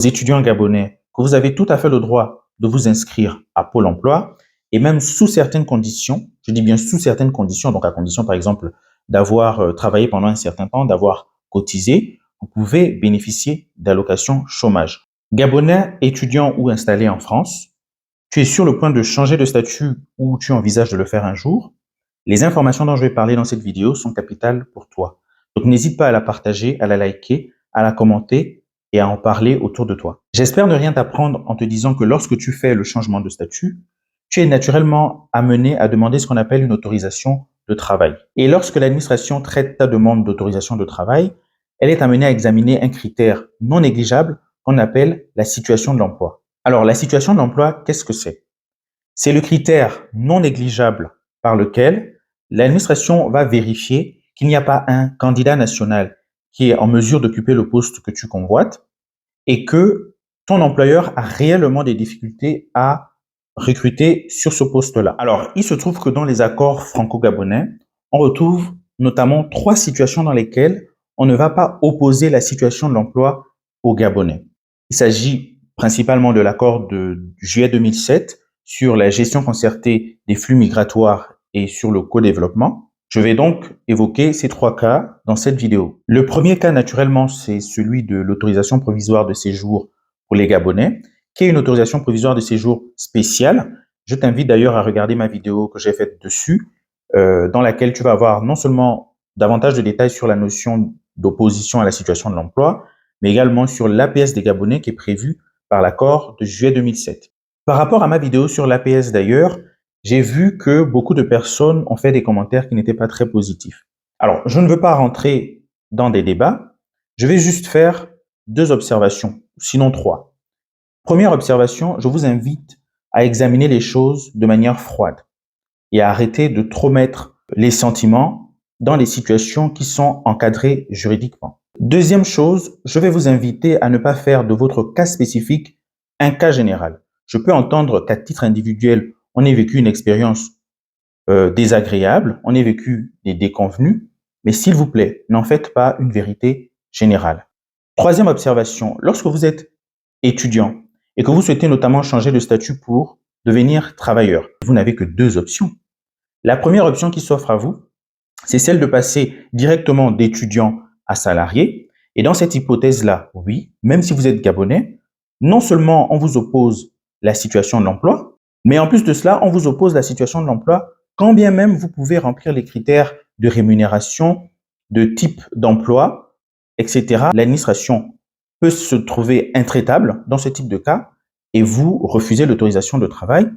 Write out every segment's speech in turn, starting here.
aux étudiants gabonais que vous avez tout à fait le droit de vous inscrire à Pôle emploi et même sous certaines conditions, je dis bien sous certaines conditions, donc à condition par exemple d'avoir travaillé pendant un certain temps, d'avoir cotisé, vous pouvez bénéficier d'allocations chômage. Gabonais, étudiant ou installé en France, tu es sur le point de changer de statut ou tu envisages de le faire un jour. Les informations dont je vais parler dans cette vidéo sont capitales pour toi. Donc n'hésite pas à la partager, à la liker, à la commenter et à en parler autour de toi. J'espère ne rien t'apprendre en te disant que lorsque tu fais le changement de statut, tu es naturellement amené à demander ce qu'on appelle une autorisation de travail. Et lorsque l'administration traite ta demande d'autorisation de travail, elle est amenée à examiner un critère non négligeable qu'on appelle la situation de l'emploi. Alors, la situation de l'emploi, qu'est-ce que c'est? C'est le critère non négligeable par lequel l'administration va vérifier qu'il n'y a pas un candidat national qui est en mesure d'occuper le poste que tu convoites et que ton employeur a réellement des difficultés à recruter sur ce poste-là. Alors, il se trouve que dans les accords franco-gabonais, on retrouve notamment 3 situations dans lesquelles on ne va pas opposer la situation de l'emploi aux Gabonais. Il s'agit principalement de l'accord de juillet 2007 sur la gestion concertée des flux migratoires et sur le co-développement. Je vais donc évoquer ces 3 cas dans cette vidéo. Le premier cas, naturellement, c'est celui de l'autorisation provisoire de séjour pour les Gabonais, qui est une autorisation provisoire de séjour spéciale. Je t'invite d'ailleurs à regarder ma vidéo que j'ai faite dessus, dans laquelle tu vas avoir non seulement davantage de détails sur la notion d'opposition à la situation de l'emploi, mais également sur l'APS des Gabonais qui est prévu par l'accord de juillet 2007. Par rapport à ma vidéo sur l'APS d'ailleurs, j'ai vu que beaucoup de personnes ont fait des commentaires qui n'étaient pas très positifs. Alors, je ne veux pas rentrer dans des débats, je vais juste faire 2 observations, sinon 3. Première observation, je vous invite à examiner les choses de manière froide et à arrêter de trop mettre les sentiments dans les situations qui sont encadrées juridiquement. Deuxième chose, je vais vous inviter à ne pas faire de votre cas spécifique un cas général. Je peux entendre qu'à titre individuel, on ait vécu une expérience désagréable, on ait vécu des déconvenues, mais s'il vous plaît, n'en faites pas une vérité générale. Troisième observation, lorsque vous êtes étudiant et que vous souhaitez notamment changer de statut pour devenir travailleur, vous n'avez que 2 options. La première option qui s'offre à vous, c'est celle de passer directement d'étudiant à salarié. Et dans cette hypothèse-là, oui, même si vous êtes gabonais, non seulement on vous oppose la situation de l'emploi, mais en plus de cela, on vous oppose la situation de l'emploi quand bien même vous pouvez remplir les critères de rémunération, de type d'emploi, etc. L'administration peut se trouver intraitable dans ce type de cas et vous refusez l'autorisation de travail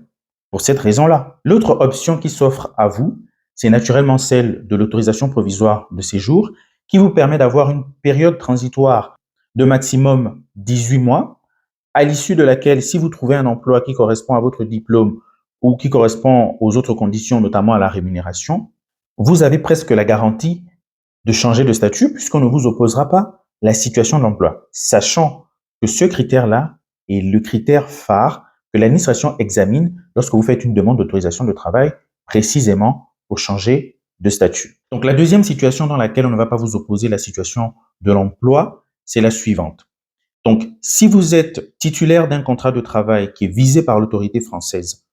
pour cette raison-là. L'autre option qui s'offre à vous, c'est naturellement celle de l'autorisation provisoire de séjour qui vous permet d'avoir une période transitoire de maximum 18 mois, à l'issue de laquelle, si vous trouvez un emploi qui correspond à votre diplôme ou qui correspond aux autres conditions, notamment à la rémunération, vous avez presque la garantie de changer de statut puisqu'on ne vous opposera pas la situation de l'emploi, sachant que ce critère-là est le critère phare que l'administration examine lorsque vous faites une demande d'autorisation de travail précisément pour changer de statut. Donc la deuxième situation dans laquelle on ne va pas vous opposer la situation de l'emploi, c'est la suivante. Donc si vous êtes titulaire d'un contrat de travail qui est visé par l'autorité française,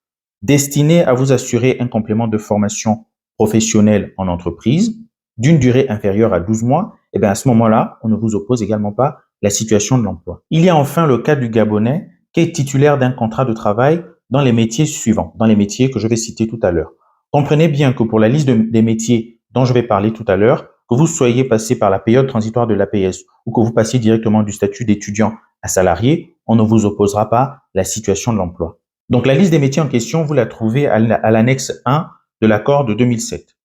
destiné à vous assurer un complément de formation professionnelle en entreprise d'une durée inférieure à 12 mois, et bien à ce moment-là, on ne vous oppose également pas la situation de l'emploi. Il y a enfin le cas du Gabonais qui est titulaire d'un contrat de travail dans les métiers suivants, dans les métiers que je vais citer tout à l'heure. Comprenez bien que pour la liste des métiers dont je vais parler tout à l'heure, que vous soyez passé par la période transitoire de l'APS ou que vous passiez directement du statut d'étudiant à salarié, on ne vous opposera pas la situation de l'emploi. Donc la liste des métiers en question, vous la trouvez à l'annexe 1 de l'accord de 2007.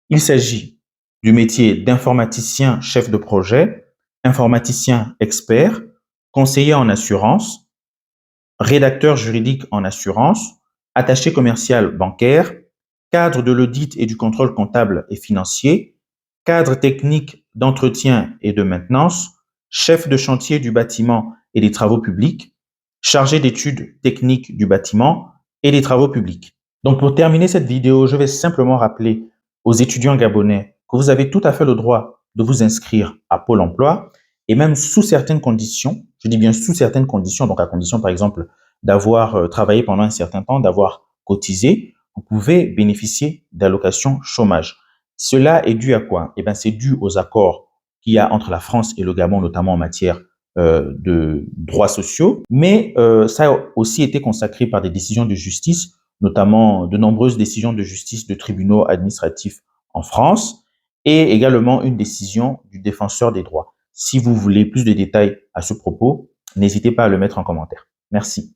Il s'agit du métier d'informaticien chef de projet, informaticien expert, conseiller en assurance, rédacteur juridique en assurance, attaché commercial bancaire, cadre de l'audit et du contrôle comptable et financier, cadre technique d'entretien et de maintenance, chef de chantier du bâtiment et des travaux publics, chargé d'études techniques du bâtiment et des travaux publics. Donc pour terminer cette vidéo, je vais simplement rappeler aux étudiants gabonais que vous avez tout à fait le droit de vous inscrire à Pôle emploi et même sous certaines conditions, je dis bien sous certaines conditions, donc à condition par exemple d'avoir travaillé pendant un certain temps, d'avoir cotisé, vous pouvez bénéficier d'allocations chômage. Cela est dû à quoi? Eh bien, c'est dû aux accords qu'il y a entre la France et le Gabon, notamment en matière de droits sociaux, mais ça a aussi été consacré par des décisions de justice, notamment de nombreuses décisions de justice de tribunaux administratifs en France, et également une décision du défenseur des droits. Si vous voulez plus de détails à ce propos, n'hésitez pas à le mettre en commentaire. Merci.